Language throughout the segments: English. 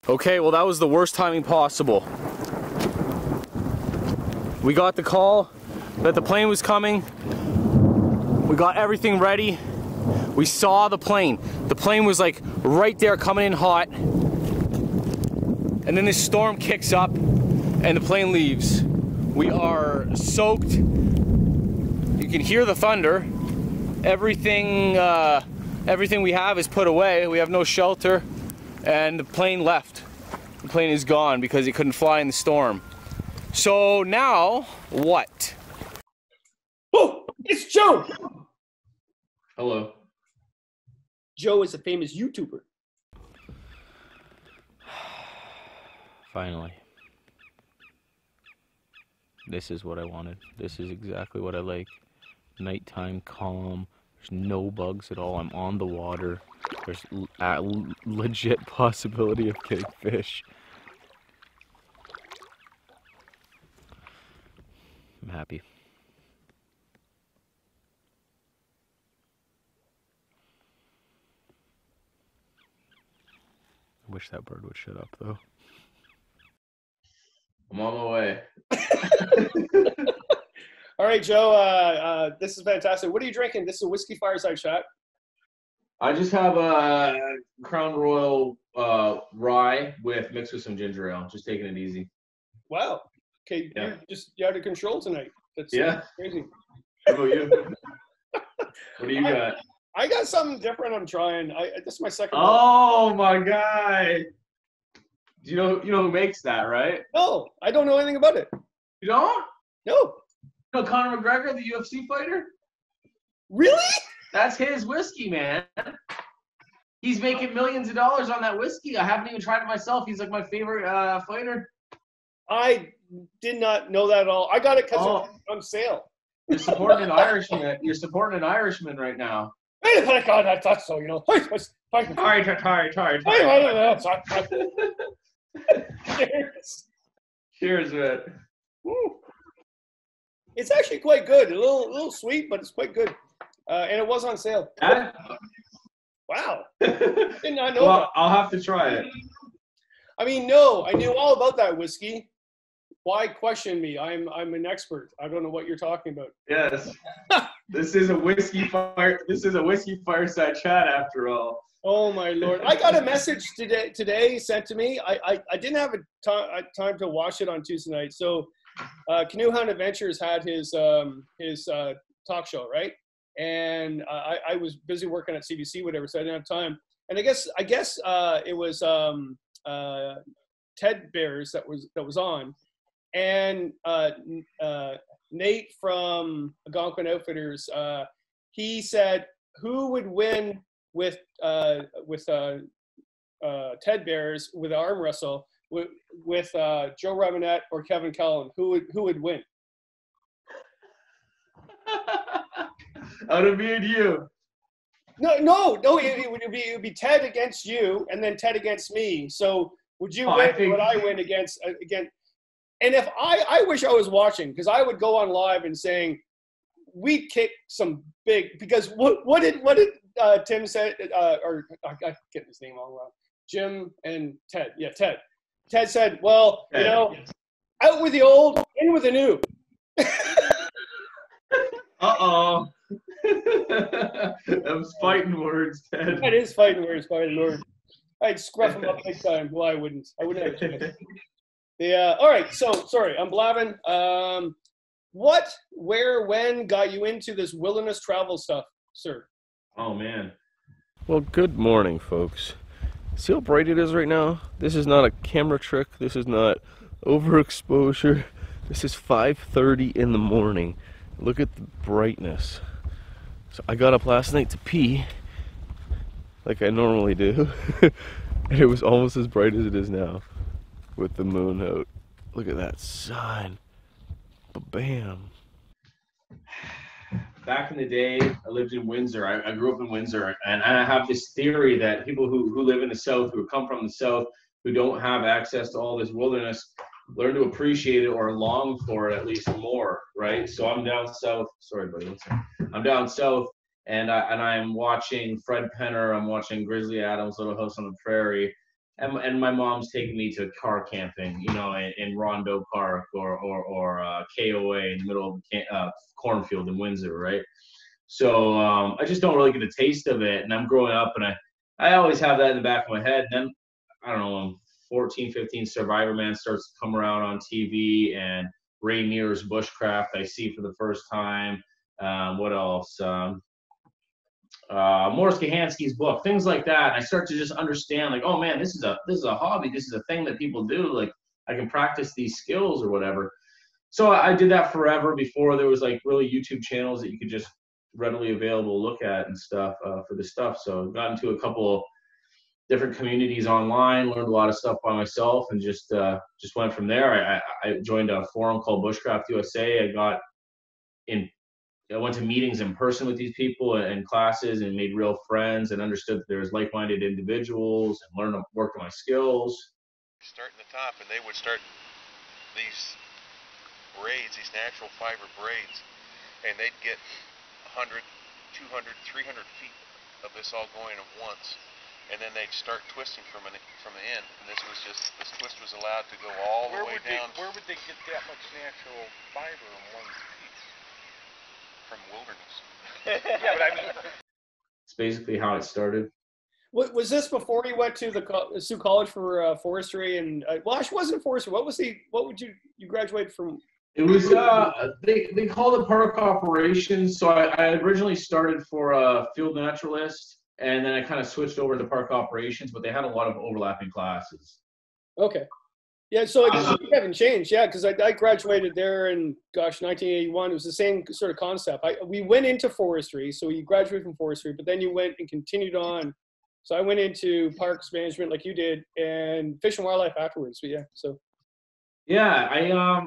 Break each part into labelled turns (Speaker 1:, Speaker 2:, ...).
Speaker 1: Okay, well that was the worst timing possible. We got the call that the plane was coming. We got everything ready. We saw the plane. The plane was like right there coming in hot. And then this storm kicks up and the plane leaves. We are soaked. You can hear the thunder. Everything we have is put away. We have no shelter. And the plane left. The plane is gone because it couldn't fly in the storm. So now, what?
Speaker 2: Oh, it's Joe!
Speaker 3: Hello.
Speaker 2: Joe is a famous YouTuber.
Speaker 1: Finally. This is what I wanted. This is exactly what I like. Nighttime calm. There's no bugs at all. I'm on the water. There's a legit possibility of getting fish. I'm happy. I wish that bird would shut up though.
Speaker 3: I'm on my way.
Speaker 2: All right, Joe, this is fantastic. What are you drinking? This is a Whiskey Fireside Chat.
Speaker 3: I just have a Crown Royal rye mixed with some ginger ale. Just taking it easy.
Speaker 2: Wow. Okay,
Speaker 3: Yeah.
Speaker 2: you're out of control tonight. That's crazy.
Speaker 3: How about you? What do you got?
Speaker 2: I got something different I'm trying. This is my second one.
Speaker 3: Oh my God. You know who makes that, right?
Speaker 2: No, I don't know anything about it.
Speaker 3: You don't?
Speaker 2: No.
Speaker 3: You know Conor McGregor, the UFC fighter?
Speaker 2: Really?
Speaker 3: That's his whiskey, man. He's making millions of dollars on that whiskey. I haven't even tried it myself. He's like my favorite fighter.
Speaker 2: I did not know that at all. I got it because it's on sale.
Speaker 3: You're supporting an Irishman. You're supporting an Irishman right now.
Speaker 2: Hey, my God, I thought so, you know.
Speaker 3: Cheers, man.
Speaker 2: Woo. It's actually quite good. A little sweet, but it's quite good. And it was on sale. Wow. Did not know that.
Speaker 3: I'll have to try it.
Speaker 2: I mean, no, I knew all about that whiskey. Why question me? I'm an expert. I don't know what you're talking about.
Speaker 3: Yes. This is a whiskey fireside chat after all.
Speaker 2: Oh my Lord. I got a message today sent to me. I didn't have time to watch it on Tuesday night. So Canoe Hunt Adventures had his talk show, right? And I was busy working at CBC, whatever, so I didn't have time. And I guess it was Ted Bears that was on. And Nate from Algonquin Outfitters, he said, who would win with Ted Bears with arm wrestle with Joe Robinet or Kevin Cullen? Who would win?
Speaker 3: Out of me and you.
Speaker 2: No. It would be Ted against you, and then Ted against me. So would you win? Would I win against? And if I wish I was watching, because I would go on live and saying we'd kick some big. Because what did Tim say? Or I get his name all wrong. Jim and Ted. Yeah, Ted. Ted said, "Well, you know, out with the old, in with the new."
Speaker 3: Uh-oh. Those fighting words, Ted.
Speaker 2: That is fighting words, by the Lord. I'd scruff him up big time. Well, I wouldn't. I wouldn't have a chance. Yeah. All right. So, sorry, I'm blabbing. What, where, when got you into this wilderness travel stuff, sir?
Speaker 3: Oh, man.
Speaker 1: Well, good morning, folks. See how bright it is right now? This is not a camera trick. This is not overexposure. This is 5:30 in the morning. Look at the brightness. So I got up last night to pee, like I normally do, and it was almost as bright as it is now with the moon out. Look at that sun. Bam.
Speaker 3: Back in the day, I lived in Windsor. I grew up in Windsor, and I have this theory that people who live in the South, who come from the South, who don't have access to all this wilderness, learn to appreciate it or long for it at least more, right? So I'm down south. Sorry, buddy. I'm down south, and I'm watching Fred Penner. I'm watching Grizzly Adams' Little House on the Prairie, and my mom's taking me to car camping, you know, in Rondo Park or KOA in the middle of the cornfield in Windsor, right? So I just don't really get a taste of it. And I'm growing up, and I always have that in the back of my head. And then, I don't know, when 14, 15, Survivor Man starts to come around on TV, and Ray Mears' Bushcraft I see for the first time. What else? Morris Kahansky's book, things like that. And I start to just understand, like, oh man, this is a hobby. This is a thing that people do. Like, I can practice these skills or whatever. So I did that forever before there was like really YouTube channels that you could just readily available look at and stuff for this stuff. So got into a couple of different communities online, learned a lot of stuff by myself, and just went from there. I joined a forum called Bushcraft USA. I went to meetings in person with these people and classes, and made real friends, and understood that there was like-minded individuals, and worked on my skills.
Speaker 4: Start in the top, and they would start these braids, these natural fiber braids, and they'd get 100, 200, 300 feet of this all going at once, and then they'd start twisting from the end, and this twist was allowed to go all the way down.
Speaker 5: Where would they get that much natural fiber in one piece?
Speaker 4: From wilderness.
Speaker 5: Yeah, but I mean,
Speaker 3: It's basically how it started.
Speaker 2: Was this before you went to the Sioux College for forestry? And well, actually, wasn't forestry. What would you graduate from?
Speaker 3: It was they called it park operations. So I originally started for a field naturalist, and then I kind of switched over to park operations. But they had a lot of overlapping classes.
Speaker 2: Okay, yeah. So you haven't changed, yeah? Because I graduated there in 1981. It was the same sort of concept. We went into forestry, so you graduated from forestry, but then you went and continued on. So I went into parks management like you did, and fish and wildlife afterwards. But yeah, so.
Speaker 3: Yeah,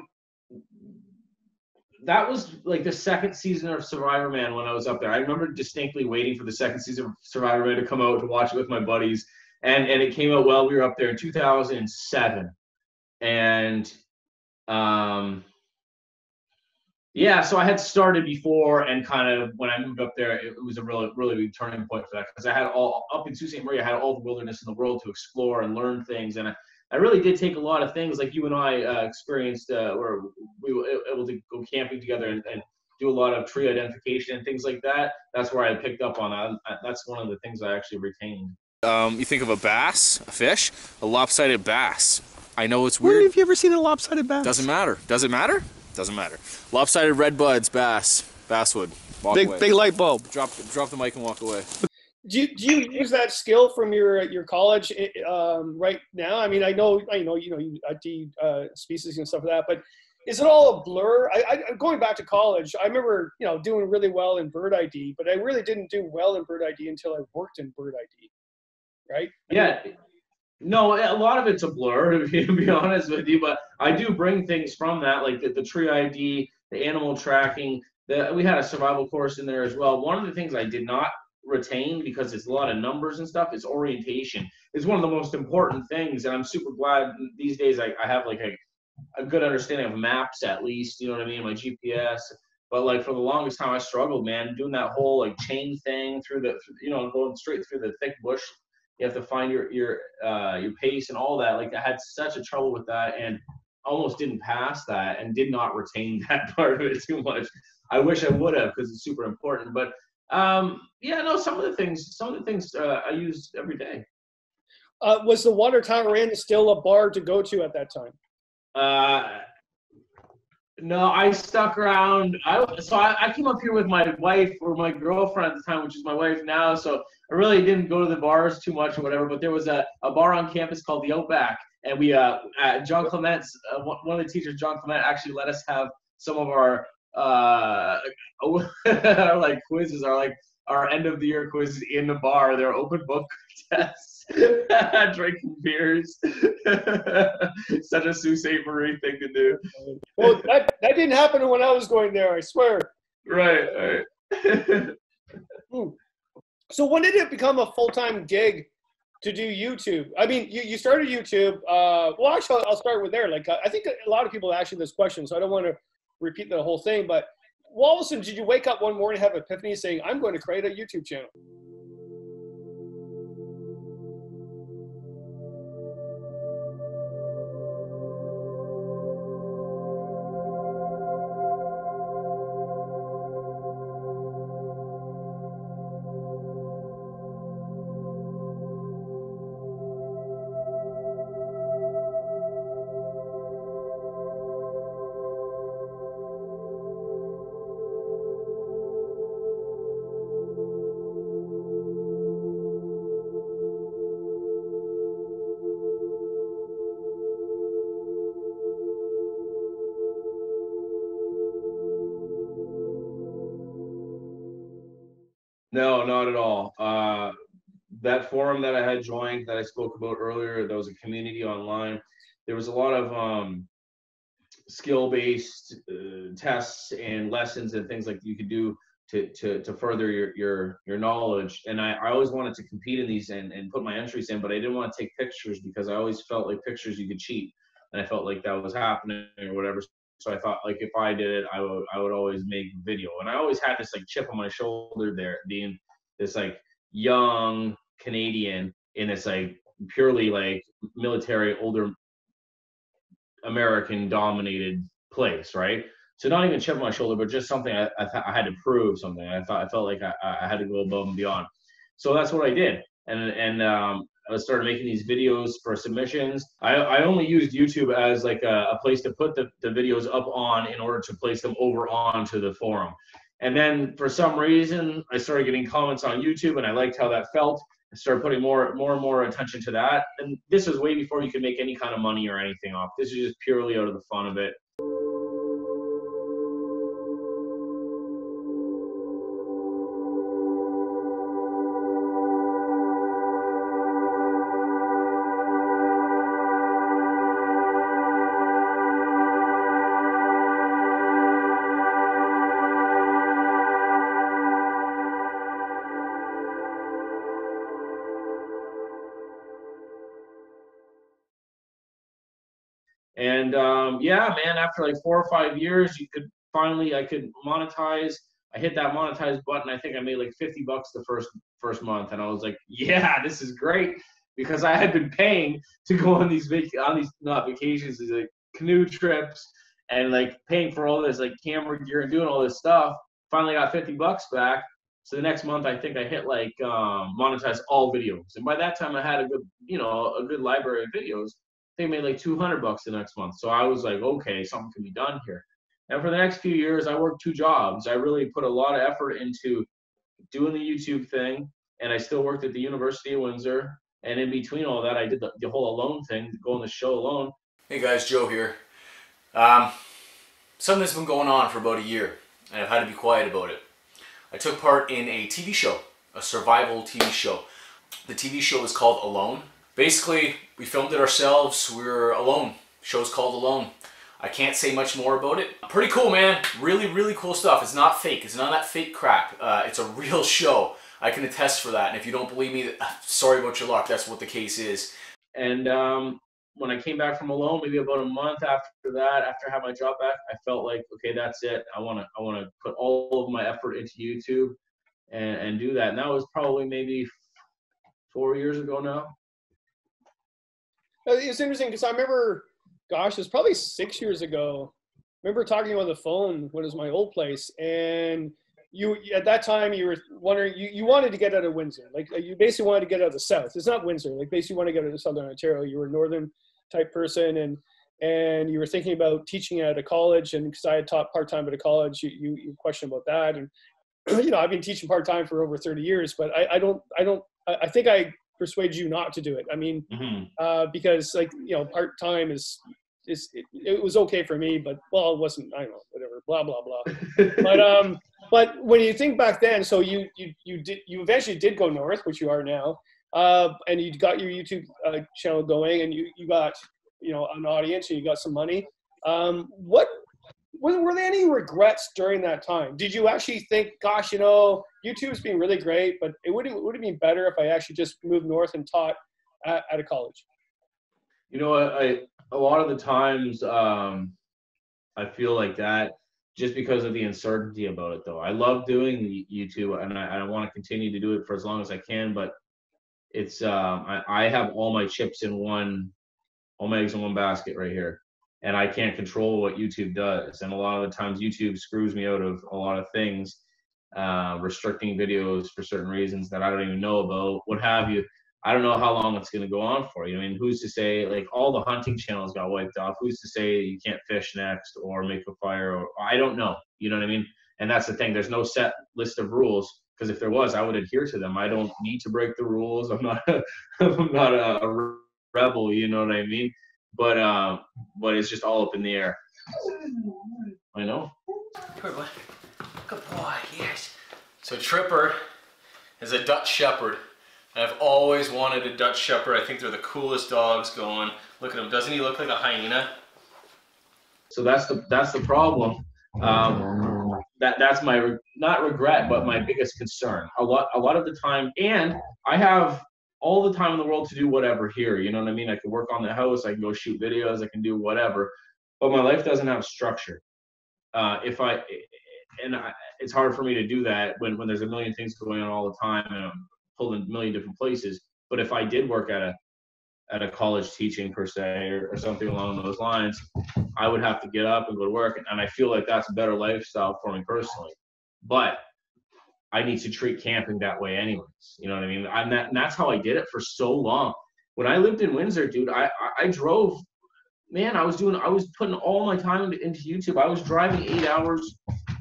Speaker 3: that was like the second season of Survivor Man when I was up there. I remember distinctly waiting for the second season of Survivor Man to come out to watch it with my buddies. And it came out while we were up there in 2007. And yeah, so I had started before, and kind of when I moved up there, it was a really, really big turning point for that, because I had up in Sault Ste. Marie, I had all the wilderness in the world to explore and learn things. And I really did take a lot of things like you and I experienced, where we were able to go camping together and do a lot of tree identification and things like that. That's where I picked up on that. That's one of the things I actually retained.
Speaker 6: You think of a bass, a fish, a lopsided bass. I know it's weird.
Speaker 7: Where have you ever seen a lopsided bass?
Speaker 6: Doesn't matter. Does it matter? Doesn't matter. Lopsided redbuds, basswood.
Speaker 7: Big light bulb.
Speaker 6: Drop the mic and walk away.
Speaker 2: Do you use that skill from your college right now? I mean, I know you ID species and stuff like that, but is it all a blur? Going back to college, I remember doing really well in bird ID, but I really didn't do well in bird ID until I worked in bird ID, right?
Speaker 3: Yeah. No, a lot of it's a blur, to be honest with you, but I do bring things from that, like the tree ID, the animal tracking. We had a survival course in there as well. One of the things I did not retain, because it's a lot of numbers and stuff, is orientation. It's one of the most important things, and I'm super glad these days I have like a good understanding of maps, at least, you know what I mean, my GPS. But like for the longest time I struggled, man, doing that whole like chain thing through going straight through the thick bush. You have to find your pace and all that. Like I had such a trouble with that, and almost didn't pass that, and did not retain that part of it too much. I wish I would have, because it's super important. But yeah, no, some of the things I use every day.
Speaker 2: Was the Water Tower Inn still a bar to go to at that time?
Speaker 3: No, I stuck around. I came up here with my wife, or my girlfriend at the time, which is my wife now. So I really didn't go to the bars too much or whatever. But there was a bar on campus called the Outback, and we John Clement's one of the teachers, John Clement, actually let us have some of our like quizzes, our end of the year quizzes in the bar. They're open book tests. Drinking beers. Such a Sault Ste. Marie thing to do.
Speaker 2: Well, that didn't happen when I was going there, I swear.
Speaker 3: Right.
Speaker 2: So when did it become a full-time gig to do YouTube? I mean, you started YouTube. Well, actually, I'll start with there. Like, I think a lot of people ask you this question, so I don't want to repeat the whole thing. But all of a sudden, did you wake up one morning, have an epiphany, saying, "I'm going to create a YouTube channel"?
Speaker 3: No, not at all. That forum that I had joined that I spoke about earlier, there was a community online. There was a lot of skill-based tests and lessons and things like you could do to further your knowledge. And I always wanted to compete in these and put my entries in, but I didn't want to take pictures because I always felt like pictures you could cheat, and I felt like that was happening or whatever. So I thought, like, if I did it, I would always make video. And I always had this like chip on my shoulder there, being this like young Canadian in this like purely like military, older American dominated place, right? So not even chip on my shoulder, but just something I had to prove something. I felt like I had to go above and beyond. So that's what I did, and I started making these videos for submissions. I only used YouTube as like a place to put the videos up on in order to place them over onto the forum. And then for some reason, I started getting comments on YouTube, and I liked how that felt. I started putting more and more attention to that. And this was way before you could make any kind of money or anything off. This is just purely out of the fun of it. And yeah, man, after like 4 or 5 years, I could monetize. I hit that monetize button. I think I made like $50 the first month, and I was like, yeah, this is great, because I had been paying to go on these not vacations, these like canoe trips, and like paying for all this like camera gear and doing all this stuff. Finally got $50 back. So the next month, I think I hit like monetize all videos, and by that time I had a good library of videos. They made like $200 the next month. So I was like, okay, something can be done here. And for the next few years, I worked 2 jobs. I really put a lot of effort into doing the YouTube thing, and I still worked at the University of Windsor. And in between all that, I did the whole alone thing, go on the show alone.
Speaker 8: Hey guys, Joe here. Something that's been going on for about a year, and I've had to be quiet about it. I took part in a TV show, a survival TV show. The TV show is called Alone. Basically, we filmed it ourselves. We were alone. The show's called Alone. I can't say much more about it. Pretty cool, man. Really, really cool stuff. It's not fake. It's none of that fake crap. It's a real show. I can attest for that. And if you don't believe me, sorry about your luck. That's what the case is.
Speaker 3: And when I came back from Alone, maybe about a month after that, after I had my job back, I felt like, okay, that's it. I want to put all of my effort into YouTube and do that. And that was probably maybe 4 years ago now.
Speaker 2: It's interesting because I remember, gosh, it was probably 6 years ago. I remember talking to you on the phone when it was my old place, and you at that time you were wondering, you wanted to get out of Windsor, like you basically wanted to get out of the South. It's not Windsor, like basically you want to get out of Southern Ontario. You were a northern type person, and you were thinking about teaching at a college, and because I had taught part-time at a college, you questioned about that. And I've been teaching part-time for over 30 years, but I think I persuade you not to do it. I mean, because like, part-time it was okay for me, but well, it wasn't, I don't know, whatever, blah, blah, blah. But when you think back then, so you eventually did go north, which you are now, and you got your YouTube channel going, and you got, an audience, and you got some money. Were there any regrets during that time? Did you actually think, gosh, YouTube's been really great, but it would have been better if I actually just moved north and taught at a college?
Speaker 3: A lot of the times I feel like that just because of the uncertainty about it, though. I love doing the YouTube, and I want to continue to do it for as long as I can, but it's I have all my eggs in one basket right here. And I can't control what YouTube does. And a lot of the times YouTube screws me out of a lot of things, restricting videos for certain reasons that I don't even know about, what have you. I don't know how long it's going to go on for. I mean, who's to say, like, all the hunting channels got wiped off. Who's to say you can't fish next or make a fire? Or I don't know. You know what I mean? And that's the thing. There's no set list of rules, because if there was, I would adhere to them. I don't need to break the rules. I'm not a rebel. You know what I mean? But it's just all up in the air. I know.
Speaker 8: Good boy. Good boy, yes. So Tripper is a Dutch Shepherd. I've always wanted a Dutch Shepherd. I think they're the coolest dogs going. Look at him. Doesn't he look like a hyena?
Speaker 3: So that's the problem. That's my not regret, but my biggest concern. A lot of the time, and I have all the time in the world to do whatever here. You know what I mean? I can work on the house. I can go shoot videos. I can do whatever. But my life doesn't have structure. It's hard for me to do that when there's a million things going on all the time and I'm pulled in a million different places. But if I did work at a college teaching per se or something along those lines, I would have to get up and go to work. And I feel like that's a better lifestyle for me personally. But I need to treat camping that way anyways. You know what I mean? And that's how I did it for so long. When I lived in Windsor, dude, I drove, man, I was putting all my time into YouTube. I was driving 8 hours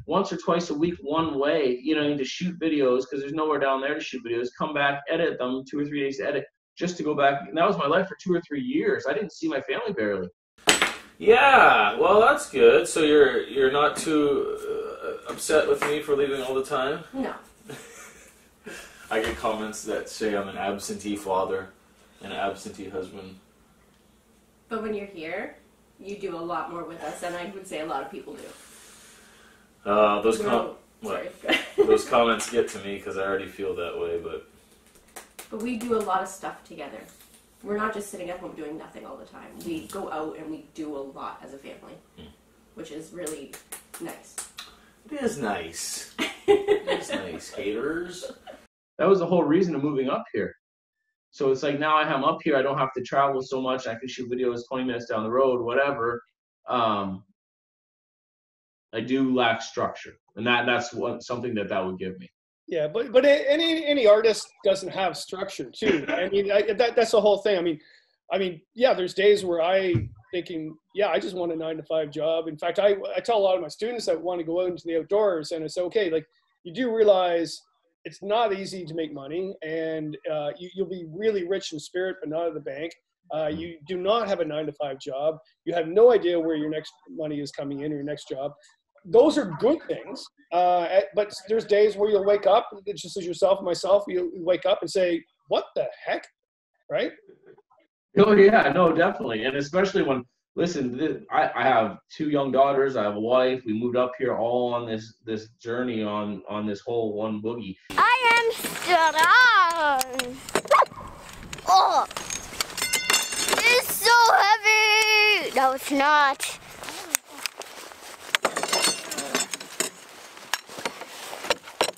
Speaker 3: once or twice a week one way, you know, to shoot videos because there's nowhere down there to shoot videos, come back, edit them, 2 or 3 days to edit, just to go back. And that was my life for 2 or 3 years. I didn't see my family barely.
Speaker 8: Yeah, well, that's good. So you're not too upset with me for leaving all the time?
Speaker 9: No.
Speaker 8: I get comments that say I'm an absentee father and an absentee husband.
Speaker 9: But when you're here, you do a lot more with us than I would say a lot of people do.
Speaker 8: Those comments get to me because I already feel that way,
Speaker 9: But we do a lot of stuff together. We're not just sitting at home doing nothing all the time. We go out and we do a lot as a family, which is really nice.
Speaker 8: It is nice. It is nice. Haters.
Speaker 3: That was the whole reason of moving up here. So it's like now I'm up here, I don't have to travel so much. I can shoot videos 20 minutes down the road, whatever. I do lack structure, and that's something that would give me.
Speaker 2: Yeah, but any artist doesn't have structure too. I mean, that's the whole thing. I mean, yeah, there's days where I thinking, yeah, I just want a 9-to-5 job. In fact, I tell a lot of my students that want to go out into the outdoors, and it's okay. Like, you do realize it's not easy to make money, and you'll be really rich in spirit, but not at the bank. You do not have a 9-to-5 job. You have no idea where your next money is coming in or your next job. Those are good things, but there's days where you'll wake up, just as yourself and myself, you wake up and say, what the heck, right?
Speaker 3: Oh, yeah, no, definitely. And especially when, listen, I have 2 young daughters. I have a wife. We moved up here all on this journey on this whole one boogie.
Speaker 10: I am strong. Oh, it's so heavy. No, it's not.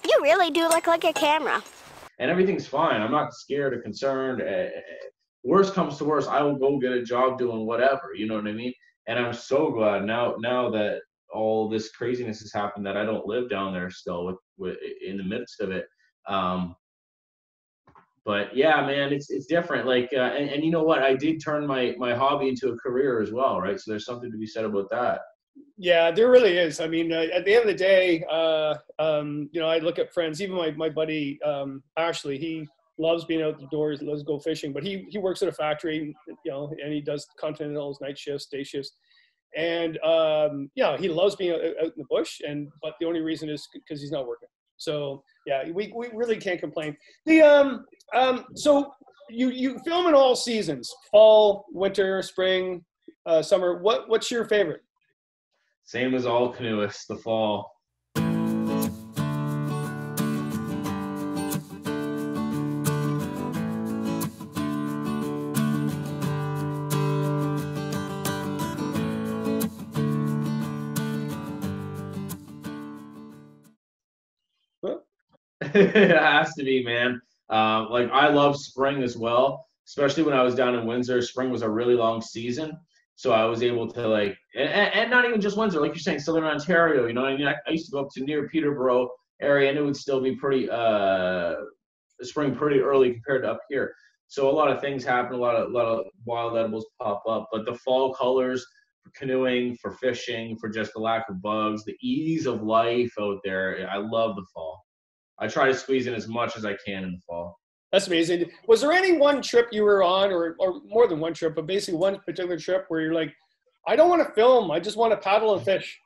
Speaker 10: You really do look like a camera.
Speaker 3: And everything's fine. I'm not scared or concerned. Worst comes to worst, I will go get a job doing whatever. You know what I mean? And I'm so glad now that all this craziness has happened that I don't live down there still with in the midst of it. But yeah, man, it's different. Like, and you know what? I did turn my hobby into a career as well, right? So there's something to be said about that.
Speaker 2: Yeah, there really is. I mean, at the end of the day, you know, I look at friends, even my buddy, Ashley, he loves being out the doors, loves to go fishing, but he works at a factory, you know, and he does continentals, night shifts, day shifts. And, yeah, he loves being out in the bush, but the only reason is because he's not working. So yeah, we really can't complain. So you film in all seasons, fall, winter, spring, summer. What's your favorite?
Speaker 3: Same as all canoeists, the fall. It has to be, man. Like, I love spring as well, especially when I was down in Windsor. Spring was a really long season. So I was able to, like, and not even just Windsor, like you're saying, Southern Ontario, you know what I mean? I used to go up to near Peterborough area, and it would still be pretty, spring pretty early compared to up here. So a lot of things happen, a lot of wild edibles pop up, but the fall colors for canoeing, for fishing, for just the lack of bugs, the ease of life out there, I love the fall. I try to squeeze in as much as I can in the fall.
Speaker 2: That's amazing. Was there any one trip you were on, or more than one trip, but basically one particular trip where you're like, I don't want to film, I just want to paddle and fish?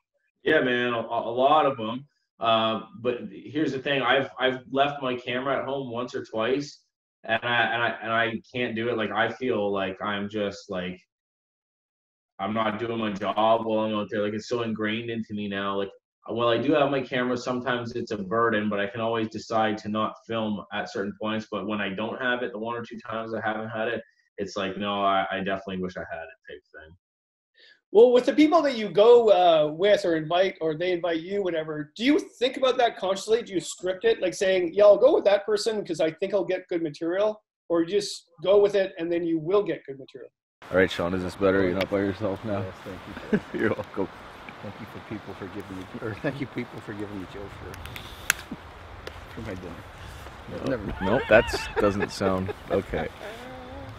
Speaker 3: Yeah, man, a lot of them. But here's the thing: I've left my camera at home once or twice, and I can't do it. Like I feel like I'm just like I'm not doing my job while I'm out there. Like it's so ingrained into me now. Like while I do have my camera, sometimes it's a burden, but I can always decide to not film at certain points. But when I don't have it, the 1 or 2 times I haven't had it, it's like, no, I definitely wish I had it type thing.
Speaker 2: Well, with the people that you go with or invite, or they invite you, whatever, do you think about that consciously? Do you script it, like saying, yeah, I'll go with that person because I think I'll get good material? Or you just go with it and then you will get good material?
Speaker 1: All right, Sean, is this better? You're not by yourself now?
Speaker 7: Yes, thank you.
Speaker 1: You're welcome.
Speaker 7: Thank you for people for giving me, or thank you people for giving me Joe for my dinner. Never mind.
Speaker 1: Nope, that doesn't sound okay.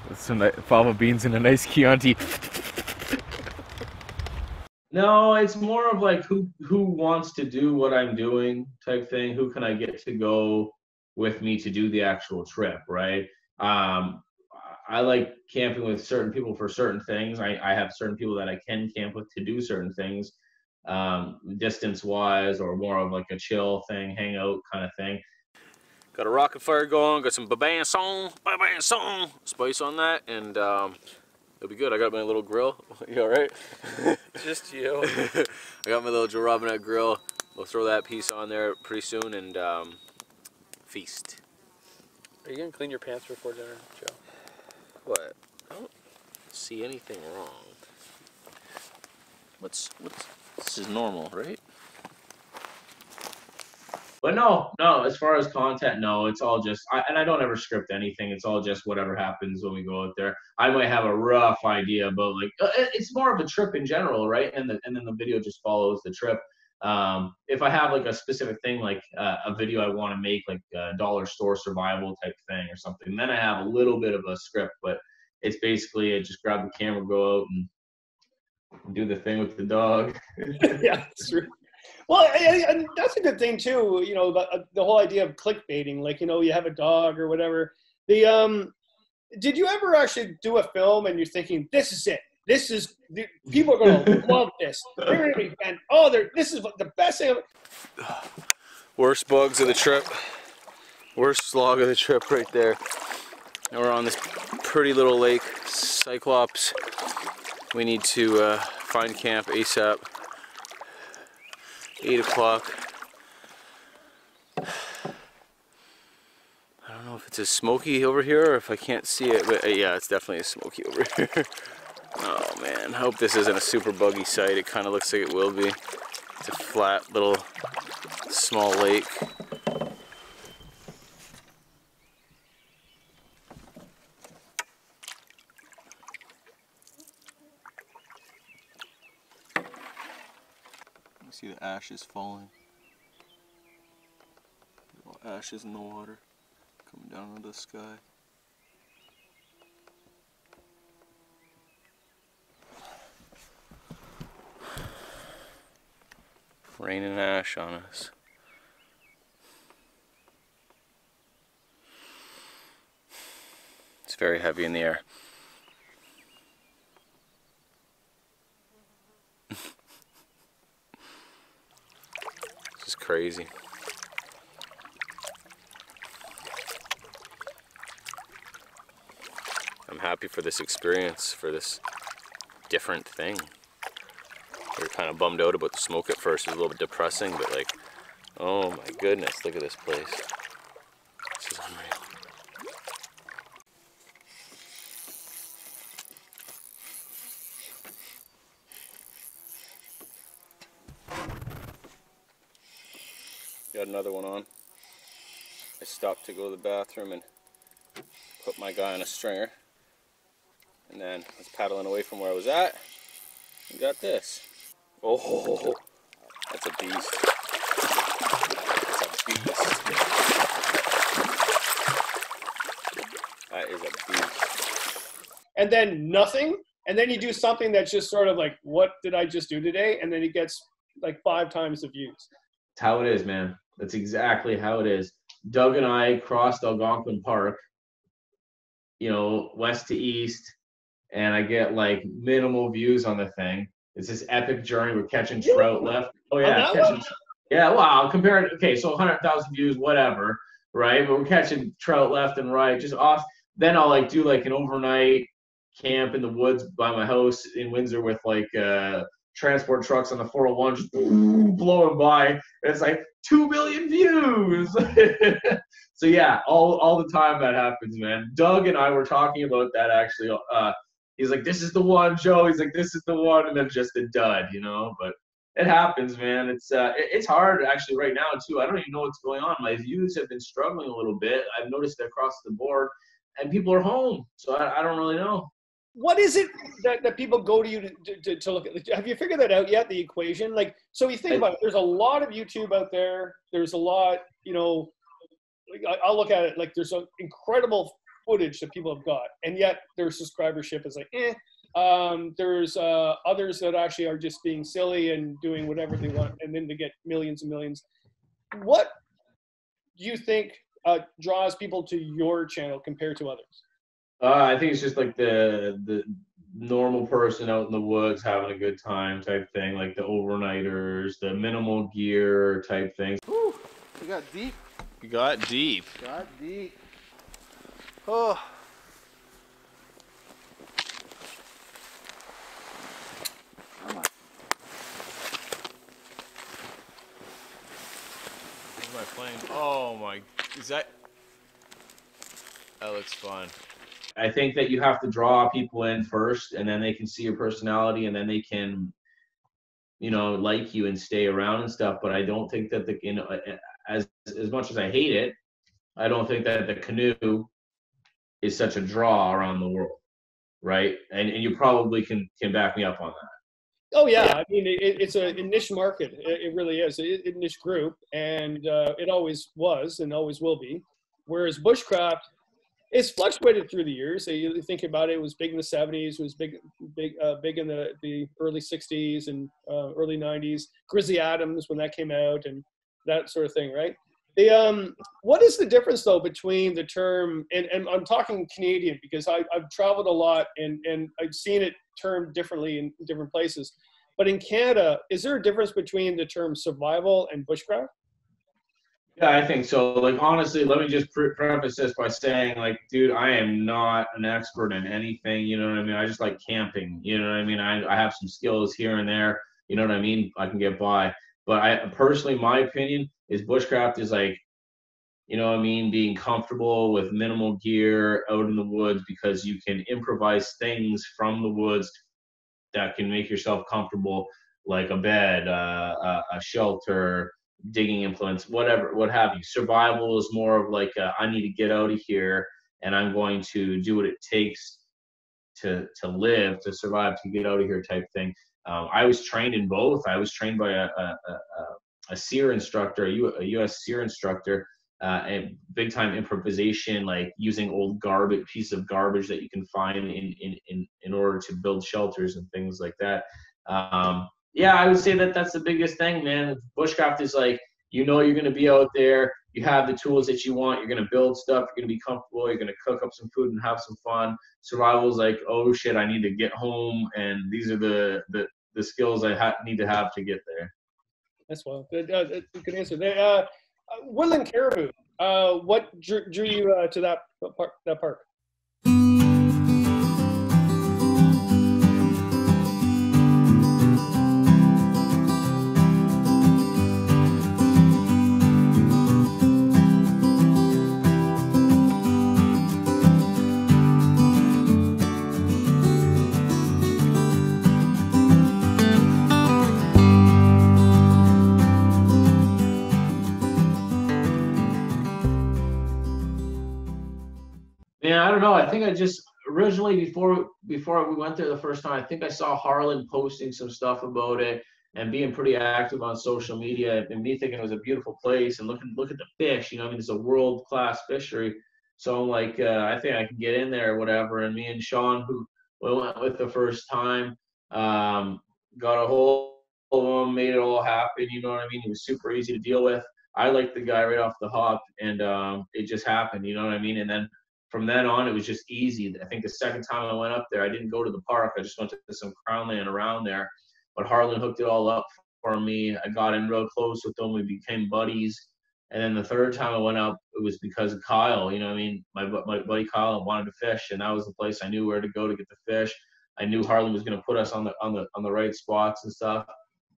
Speaker 1: That's some fava beans and a nice Chianti.
Speaker 3: No, it's more of like who wants to do what I'm doing type thing. Who can I get to go with me to do the actual trip, right? I like camping with certain people for certain things. I have certain people that I can camp with to do certain things, distance-wise, or more of like a chill thing, hangout kind of thing.
Speaker 6: Got a rocket fire going, got some ba-bang song spice on that, and it'll be good. I got my little grill. You alright?
Speaker 7: Just you.
Speaker 6: I got my little Robinet grill. We'll throw that piece on there pretty soon and feast.
Speaker 7: Are you gonna clean your pants before dinner, Joe?
Speaker 6: What? I don't see anything wrong. What's this is normal, right?
Speaker 3: But no, as far as content, no, it's all just, I don't ever script anything. It's all just whatever happens when we go out there. I might have a rough idea about like, it's more of a trip in general, right? And then the video just follows the trip. If I have like a specific thing, like a video I want to make, like a dollar store survival type thing or something, then I have a little bit of a script, but it's basically I just grab the camera, go out and do the thing with the dog.
Speaker 2: Yeah, that's true. Well, and that's a good thing too, you know, the whole idea of clickbaiting, like, you know, you have a dog or whatever. Did you ever actually do a film and you're thinking, this is it? People are going to love this. They're going to be, and this is the best thing.
Speaker 6: Worst bugs of the trip. Worst slog of the trip right there. And we're on this pretty little lake, Cyclops. We need to find camp ASAP. 8 o'clock. I don't know if it's as smoky over here or if I can't see it, but yeah, it's definitely as smoky over here. Oh man, I hope this isn't a super buggy site. It kind of looks like it will be. It's a flat little small lake. See the ashes falling. Little ashes in the water coming down into the sky. Raining ash on us. It's very heavy in the air. This is crazy. I'm happy for this experience, for this different thing. We were kind of bummed out about the smoke at first. It was a little bit depressing, but like, oh my goodness, look at this place. This is unreal. Got another one on. I stopped to go to the bathroom and put my guy on a stringer. And then I was paddling away from where I was at and got this. Oh, that's a beast. That's a beast. That is a beast.
Speaker 2: And then nothing, and then you do something that's just sort of like, what did I just do today? And then it gets like 5 times the views.
Speaker 3: That's how it is, man. That's exactly how it is. Doug and I crossed Algonquin Park, you know, west to east, and I get like minimal views on the thing. It's this epic journey. We're catching trout left. Oh yeah, Yeah, wow. Compared, okay, so 100,000 views, whatever, right? But we're catching trout left and right, just off. Then I'll like do like an overnight camp in the woods by my house in Windsor with like transport trucks on the 401 just blowing by. And it's like 2 million views. So yeah, all the time that happens, man. Doug and I were talking about that actually. He's like, "This is the one, Joe." He's like, "This is the one," and then just a dud, you know. But it happens, man. It's hard actually right now too. I don't even know what's going on. My views have been struggling a little bit. I've noticed it across the board, and people are home, so I don't really know.
Speaker 2: What is it that people go to you to look at? Have you figured that out yet, the equation? Like, so you think about it, there's a lot of YouTube out there. There's a lot, you know, like I'll look at it like there's an incredible footage that people have got, and yet their subscribership is like, eh. There's others that actually are just being silly and doing whatever they want, and then they get millions and millions. What do you think draws people to your channel compared to others?
Speaker 3: I think it's just like the normal person out in the woods having a good time type thing, like the overnighters, the minimal gear type things.
Speaker 7: Whew, we got deep.
Speaker 6: We got deep.
Speaker 7: Got deep. Oh. Come on.
Speaker 6: Where's my plane? Oh my, is that? That looks fun.
Speaker 3: I think that you have to draw people in first, and then they can see your personality, and then they can, you know, like you and stay around and stuff. But I don't think that the, you know, as much as I hate it, I don't think that the canoe is such a draw around the world, right? And you probably can back me up on that.
Speaker 2: Oh yeah, I mean it's a niche market. It really is a niche group, and it always was and always will be. Whereas bushcraft, it's fluctuated through the years. So you think about it, it was big in the 70s, it was big in the early 60s and early 90s. Grizzly Adams when that came out and that sort of thing, right? What is the difference though between the term, and I'm talking Canadian because I've traveled a lot and I've seen it termed differently in different places. But in Canada, is there a difference between the term survival and bushcraft?
Speaker 3: Yeah, I think so. Like, honestly, let me just preface this by saying, like, dude, I am not an expert in anything. You know what I mean? I just like camping. You know what I mean? I have some skills here and there. You know what I mean? I can get by. But I personally, my opinion is bushcraft is like, you know what I mean, being comfortable with minimal gear out in the woods because you can improvise things from the woods that can make yourself comfortable, like a bed, a shelter, digging implements, whatever, what have you. Survival is more of like I need to get out of here and I'm going to do what it takes to live, to survive, to get out of here type thing. I was trained in both. I was trained by a SEER instructor, a U.S. SEER instructor, and big time improvisation, like using old garbage, piece of garbage that you can find in order to build shelters and things like that. Yeah, I would say that that's the biggest thing, man. Bushcraft is like, you know, you're going to be out there. You have the tools that you want. You're going to build stuff. You're going to be comfortable. You're going to cook up some food and have some fun. Survival is like, oh shit, I need to get home, and these are the skills I need to have to get there.
Speaker 2: That's well. Good answer. Woodland caribou. What drew you to that park?
Speaker 3: Yeah, I don't know. I think I just originally before we went there the first time, I think I saw Harlan posting some stuff about it and being pretty active on social media, and me thinking it was a beautiful place and look at the fish. You know, I mean, it's a world-class fishery. So I'm like, I think I can get in there or whatever. And me and Sean, who we went with the first time, got a hold of him, made it all happen. You know what I mean? He was super easy to deal with. I liked the guy right off the hop, and it just happened. You know what I mean? And then from then on, it was just easy. I think the second time I went up there, I didn't go to the park. I just went to some crownland around there. But Harlan hooked it all up for me. I got in real close with them. We became buddies. And then the third time I went up, it was because of Kyle. You know what I mean? My buddy Kyle wanted to fish, and that was the place I knew where to go to get the fish. I knew Harlan was going to put us on the right spots and stuff.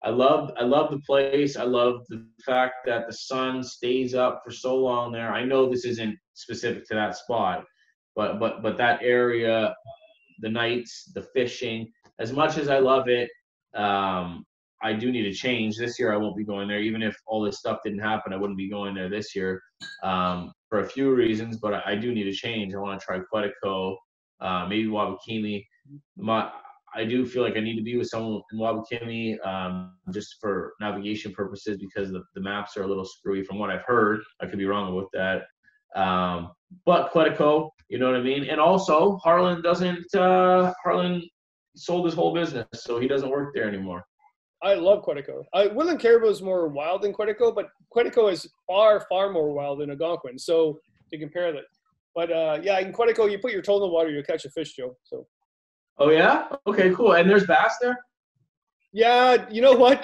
Speaker 3: I love the place. I love the fact that the sun stays up for so long there. I know this isn't specific to that spot, but that area, the nights, the fishing, as much as I love it, I do need to change. This year I won't be going there. Even if all this stuff didn't happen, I wouldn't be going there this year for a few reasons, but I do need to change. I want to try Quetico, maybe Wabakimi. I do feel like I need to be with someone in Wabakimi just for navigation purposes, because the maps are a little screwy from what I've heard. I could be wrong about that. But Quetico, you know what I mean? And also, Harlan sold his whole business, so he doesn't work there anymore.
Speaker 2: I love Quetico. Woodland Caribou is more wild than Quetico, but Quetico is far, far more wild than Algonquin. So to compare that. But yeah, in Quetico, you put your toe in the water, you'll catch a fish, Joe. So.
Speaker 3: Oh yeah? Okay, cool. And there's bass there?
Speaker 2: Yeah, you know what?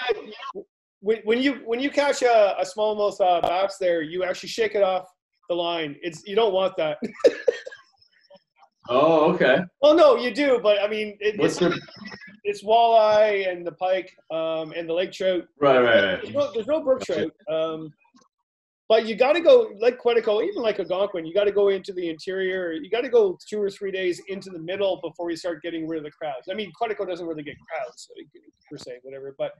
Speaker 2: When you catch a smallmouth bass there, you actually shake it off the line. You don't want that.
Speaker 3: Oh, okay.
Speaker 2: Well, no, you do, but I mean, it's walleye and the pike and the lake trout.
Speaker 3: Right.
Speaker 2: There's no brook trout. But you got to go, like Quetico, even like Algonquin, you got to go into the interior. You got to go 2 or 3 days into the middle before you start getting rid of the crowds. I mean, Quetico doesn't really get crowds, per se, whatever, but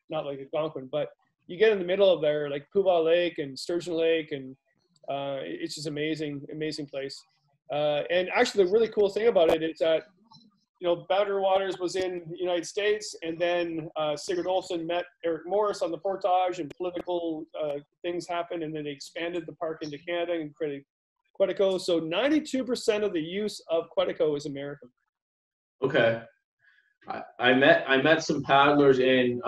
Speaker 2: not like Algonquin. But you get in the middle of there, like Puba Lake and Sturgeon Lake, and it's just amazing place. And actually, the really cool thing about it is that, you know, Boundary Waters was in the United States, and then Sigurd Olsen met Eric Morris on the portage, and political things happened, and then they expanded the park into Canada and created Quetico. So 92% of the use of Quetico is American.
Speaker 3: Okay. I met some paddlers in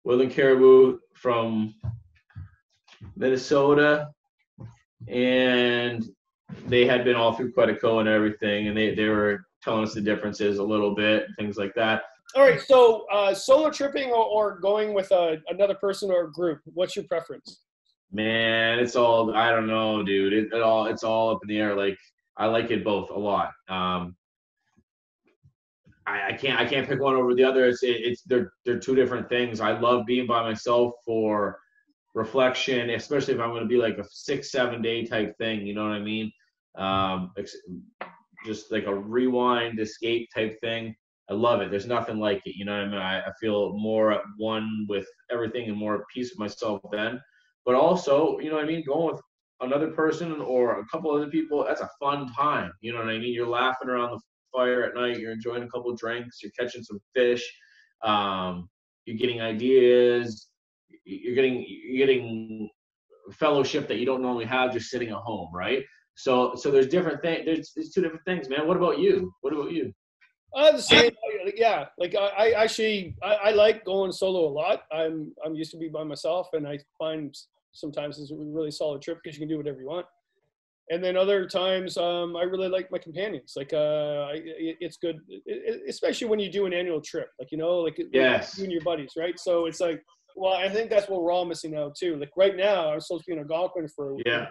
Speaker 3: Woodland Caribou from Minnesota, and they had been all through Quetico and everything, and they were telling us the differences a little bit, things like that.
Speaker 2: All right, so solo tripping or going with another person or a group, what's your preference?
Speaker 3: Man, it's all, I don't know, dude. It's all up in the air. Like, I like it both a lot. I can't pick one over the other. They're two different things. I love being by myself for reflection, especially if I'm going to be like a 6-7 day type thing. You know what I mean? Just like a rewind, escape type thing. I love it. There's nothing like it. You know what I mean? I feel more at one with everything and more at peace with myself then. But also, you know what I mean? Going with another person or a couple other people, that's a fun time. You know what I mean? You're laughing around the fire at night. You're enjoying a couple of drinks. You're catching some fish. You're getting ideas. You're getting fellowship that you don't normally have just sitting at home, right? So there's different things. There's two different things, man. What about you?
Speaker 2: The same. Yeah, like I like going solo a lot. I'm used to be by myself, and I find sometimes it's a really solid trip because you can do whatever you want. And then other times, I really like my companions. Like, it's good, especially when you do an annual trip. Like, you know, like
Speaker 3: yes,
Speaker 2: you and your buddies, right? So it's like, well, I think that's what we're all missing out too. Like right now, I'm supposed to be in Algonquin for a week.
Speaker 3: Yeah.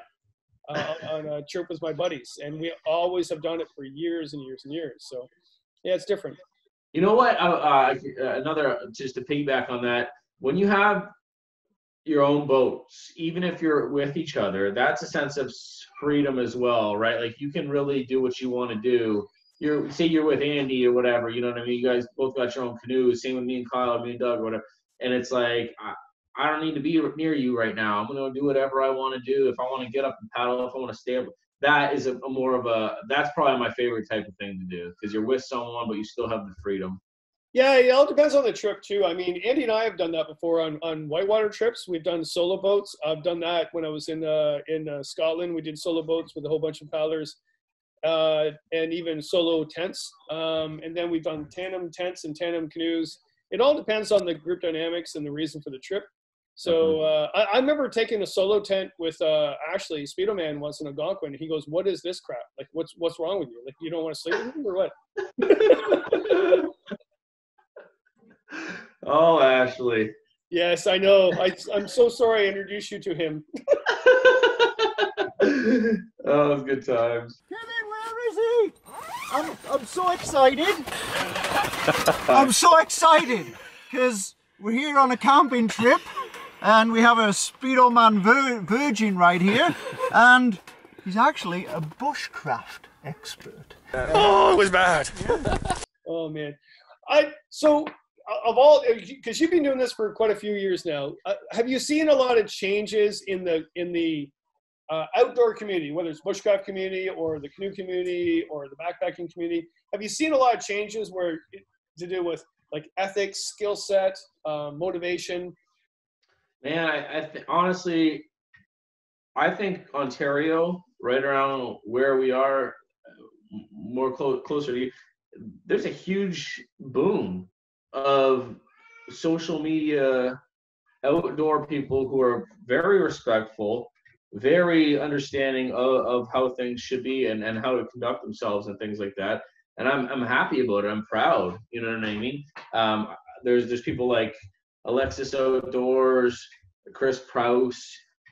Speaker 2: On a trip with my buddies, and we always have done it for years and years and years. So, yeah, it's different.
Speaker 3: You know what? Another, just to piggyback on that, when you have your own boats, even if you're with each other, that's a sense of freedom as well, right? Like you can really do what you want to do. Say you're with Andy or whatever, you know what I mean? You guys both got your own canoes. Same with me and Kyle, or me and Doug, or whatever. And it's like, I don't need to be near you right now. I'm going to do whatever I want to do. If I want to get up and paddle, if I want to stay up, that is that's probably my favorite type of thing to do, because you're with someone, but you still have the freedom.
Speaker 2: Yeah, it all depends on the trip too. I mean, Andy and I have done that before on whitewater trips. We've done solo boats. I've done that when I was in Scotland. We did solo boats with a whole bunch of paddlers, and even solo tents. And then we've done tandem tents and tandem canoes. It all depends on the group dynamics and the reason for the trip. So I remember taking a solo tent with Ashley Speedo Man once in Algonquin. He goes, "What is this crap? Like, what's wrong with you? Like, you don't want to sleep with me or what?"
Speaker 3: Oh, Ashley.
Speaker 2: Yes, I know. I'm so sorry I introduced you to him.
Speaker 3: Oh, it was good times.
Speaker 11: Kevin, where is he? I'm so excited. I'm so excited because we're here on a camping trip and we have a Speedo Man Virgin right here, and he's actually a bushcraft expert.
Speaker 2: Oh, it was bad. Oh man. So of all, because you've been doing this for quite a few years now, have you seen a lot of changes in the outdoor community, whether it's bushcraft community or the canoe community or the backpacking community? Have you seen a lot of changes where to do with like ethics, skill set, motivation?
Speaker 3: Man, honestly, I think Ontario, right around where we are, more closer to you, there's a huge boom of social media outdoor people who are very respectful, very understanding of how things should be and how to conduct themselves and things like that. And I'm happy about it. I'm proud. You know what I mean? There's people like Alexis Outdoors, Chris Prouse,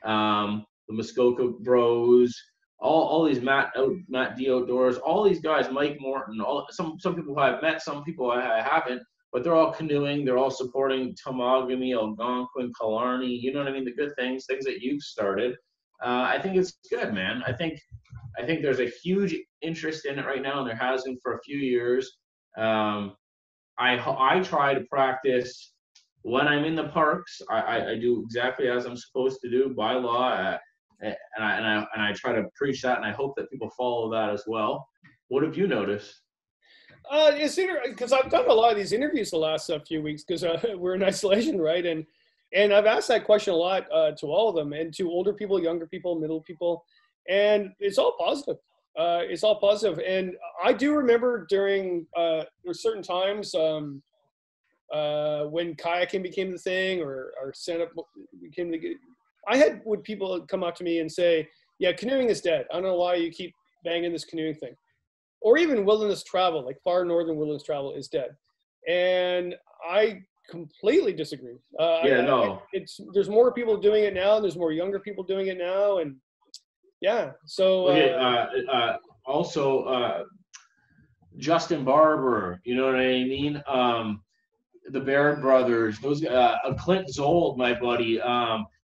Speaker 3: the Muskoka Bros, all these Matt D Outdoors, all these guys, Mike Morton, some people who I've met, some people I haven't, but they're all canoeing, they're all supporting Tomogamy, Algonquin, Killarney, you know what I mean, the good things that you've started. I think it's good, man. I think there's a huge interest in it right now, and there has been for a few years. I try to practice when I'm in the parks. I do exactly as I'm supposed to do by law, and I try to preach that, and I hope that people follow that as well. What have you noticed?
Speaker 2: Because I've done a lot of these interviews the last few weeks because we're in isolation, right? And I've asked that question a lot to all of them, and to older people, younger people, middle people, and it's all positive. It's all positive. And I do remember during certain times when kayaking became the thing, or stand-up became the. I had people come up to me and say, "Yeah, canoeing is dead. I don't know why you keep banging this canoeing thing." Or even wilderness travel, like far northern wilderness travel, is dead. And I completely disagree. There's more people doing it now. There's more younger people doing it now, and yeah. So
Speaker 3: also Justin Barber, you know what I mean? The Baird brothers, those Clint Zold, my buddy.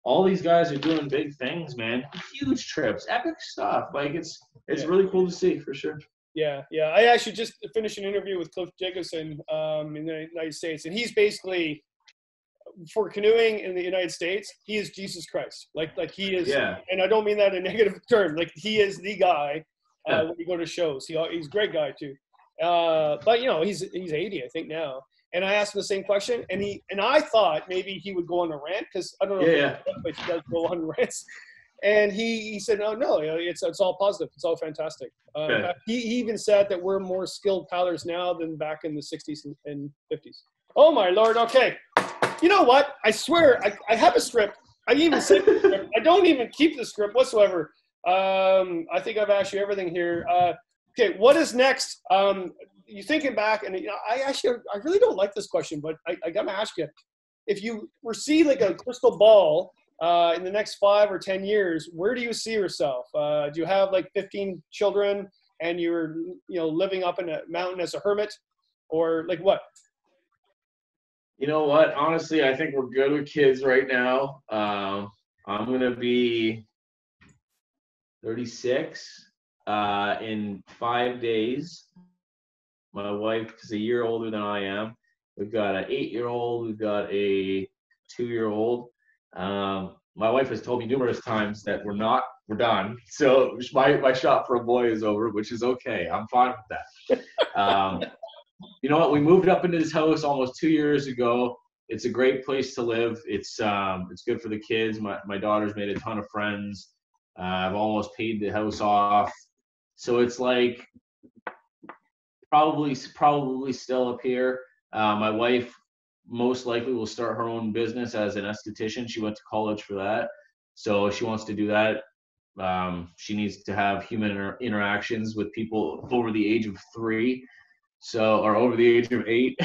Speaker 3: All these guys are doing big things, man. Huge trips, epic stuff. Like it's really cool to see for sure.
Speaker 2: Yeah. I actually just finished an interview with Cliff Jacobson in the United States, and he's basically, for canoeing in the United States, he is Jesus Christ. Like he is, and I don't mean that in a negative term. Like he is the guy when you go to shows. He's a great guy too. But he's 80, I think now. And I asked him the same question, and I thought maybe he would go on a rant because I don't know if he does go on rants. And he said, no, it's all positive. It's all fantastic. He even said that we're more skilled paddlers now than back in the 60s and 50s. Oh, my Lord. Okay. You know what? I swear, I have a script. I even sent the script. I don't even keep the script whatsoever. I think I've asked you everything here. Okay, what is next? You thinking back, and I really don't like this question, but I got to ask you. If you see like a crystal ball, in the next 5 or 10 years, where do you see yourself? Do you have like 15 children and you're living up in a mountain as a hermit, or like what?
Speaker 3: You know what? Honestly, I think we're good with kids right now. I'm gonna be 36 in 5 days. My wife is a year older than I am. We've got an 8-year-old. We've got a 2-year-old. My wife has told me numerous times that we're done. So my shot for a boy is over, which is okay. I'm fine with that. You know what? We moved up into this house almost 2 years ago. It's a great place to live. It's good for the kids. My daughter's made a ton of friends. I've almost paid the house off. So it's like probably still up here. My wife most likely will start her own business as an esthetician. She went to college for that. So she wants to do that. She needs to have human interactions with people over the age of 3. Or over the age of 8.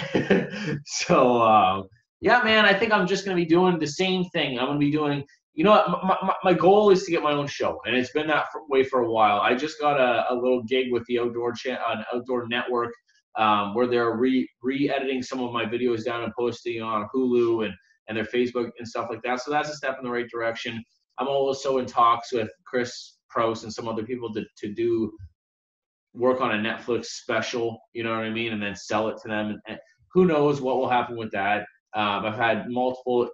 Speaker 3: So Yeah, man, I think I'm just going to be doing the same thing. I'm going to be doing, you know what, my goal is to get my own show, and it's been that way for a while. I just got a little gig with the Outdoor Network, where they're re-editing some of my videos down and posting on Hulu and their Facebook and stuff like that. So that's a step in the right direction. I'm also in talks with Chris Prouse and some other people to do work on a Netflix special, you know what I mean, and then sell it to them. And who knows what will happen with that. I've had multiple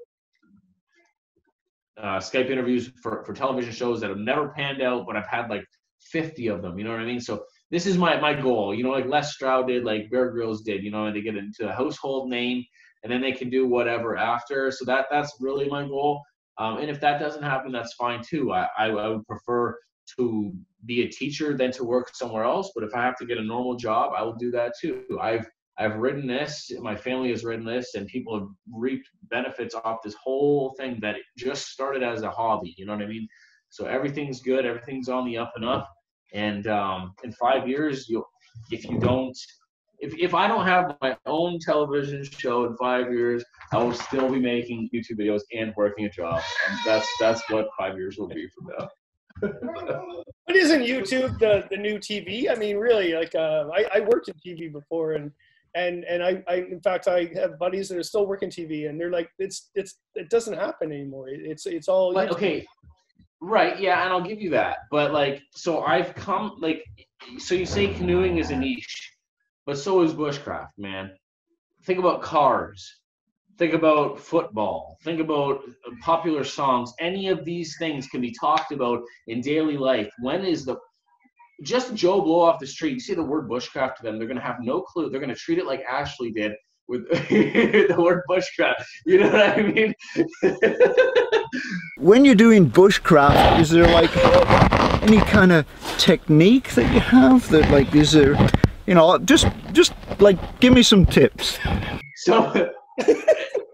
Speaker 3: Skype interviews for television shows that have never panned out, but I've had like 50 of them, you know what I mean? So this is my goal, you know, like Les Stroud did, like Bear Grylls did, you know, and they get into a household name and then they can do whatever after. So that's really my goal. And if that doesn't happen, that's fine too. I would prefer to be a teacher than to work somewhere else. But if I have to get a normal job, I will do that too. I've written this, my family has written this, and people have reaped benefits off this whole thing that it just started as a hobby, you know what I mean? So everything's good, everything's on the up and up. And in 5 years, if I don't have my own television show in 5 years, I will still be making YouTube videos and working a job. And that's what 5 years will be from now.
Speaker 2: But isn't YouTube the new TV? I mean, really, like I worked in TV before, and I in fact I have buddies that are still working TV, and they're like, it doesn't happen anymore. It's all
Speaker 3: but, okay, right? Yeah, and I'll give you that. But like, so I've come like, so you say canoeing is a niche, but so is bushcraft, man. Think about cars. Think about football. Think about popular songs. Any of these things can be talked about in daily life. When is just Joe Blow off the street, you say the word bushcraft to them, they're going to have no clue. They're going to treat it like Ashley did with the word bushcraft. You know what I mean?
Speaker 11: When you're doing bushcraft, is there like any kind of technique that you have that, like, is there, you know, just like give me some tips.
Speaker 3: So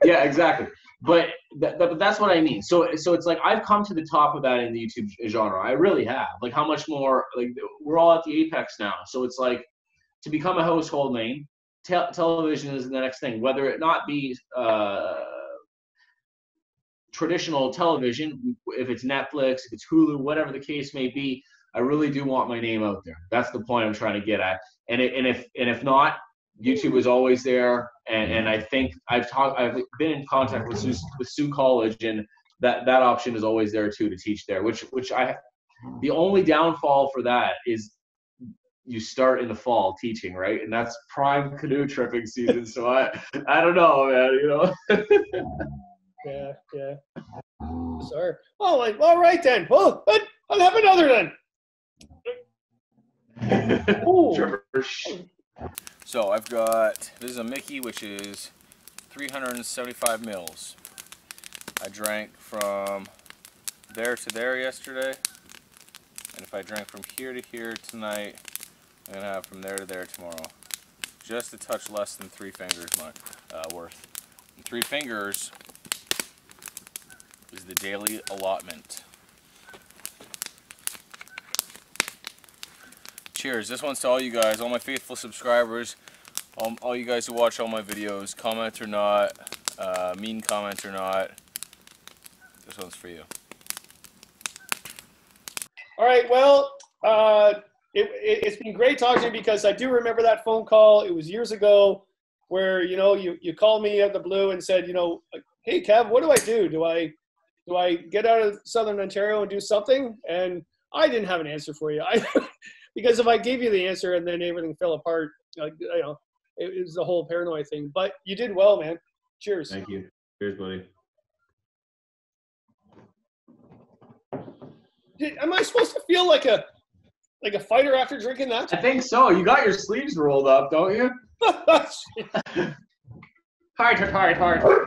Speaker 3: yeah, exactly. But that's what I mean. So it's like I've come to the top of that in the YouTube genre. I really have. Like, how much more? Like, we're all at the apex now. So it's like, to become a household name, television is the next thing. Whether it not be traditional television, if it's Netflix, if it's Hulu, whatever the case may be, I really do want my name out there. That's the point I'm trying to get at. And if not, YouTube is always there, and I think I've been in contact with Sioux College, and that option is always there too, to teach there. The only downfall for that is you start in the fall teaching, right? And that's prime canoe tripping season. So I don't know, man. You know.
Speaker 2: Yeah. Sorry. Oh, like, all right then. Well, I'll have another then.
Speaker 6: Ooh. So I've got, this is a Mickey, which is 375 mils. I drank from there to there yesterday, and if I drank from here to here tonight, I'm going to have from there to there tomorrow. Just a touch less than 3 fingers worth. And 3 fingers is the daily allotment. Cheers. This one's to all you guys, all my faithful subscribers, all you guys who watch all my videos, comment or not, mean comment or not. This one's for you.
Speaker 2: All right, well, it's been great talking to you, because I do remember that phone call. It was years ago where, you know, you called me out of the blue and said, you know, hey, Kev, what do I do? Do I get out of Southern Ontario and do something? And I didn't have an answer for you. Because if I gave you the answer and then everything fell apart, you know, it was the whole paranoia thing. But you did well, man. Cheers.
Speaker 3: Thank you. Cheers, buddy.
Speaker 2: Am I supposed to feel like a fighter after drinking that?
Speaker 3: I think so. You got your sleeves rolled up, don't you? Hard.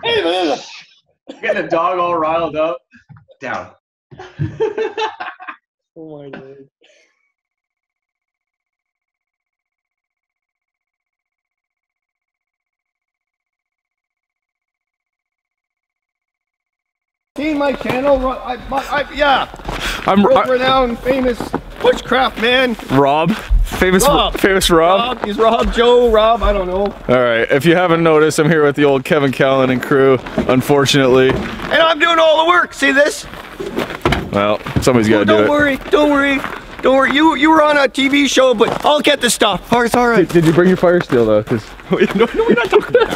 Speaker 2: Hey, man.
Speaker 3: Getting the dog all riled up. Down.
Speaker 2: Oh my God. Seen my channel? Yeah. I'm world-renowned, famous bushcraft man.
Speaker 1: Rob. Famous Rob?
Speaker 2: He's Rob, Joe, Rob, I don't know.
Speaker 1: All right, if you haven't noticed, I'm here with the old Kevin Callan and crew, unfortunately.
Speaker 2: And I'm doing all the work, see this?
Speaker 1: Well, somebody's got to do it.
Speaker 2: Don't worry. You were on a TV show, but I'll get the stuff. Oh, it's all right.
Speaker 1: Did you bring your fire steel though? Cause
Speaker 2: no, we're not talking about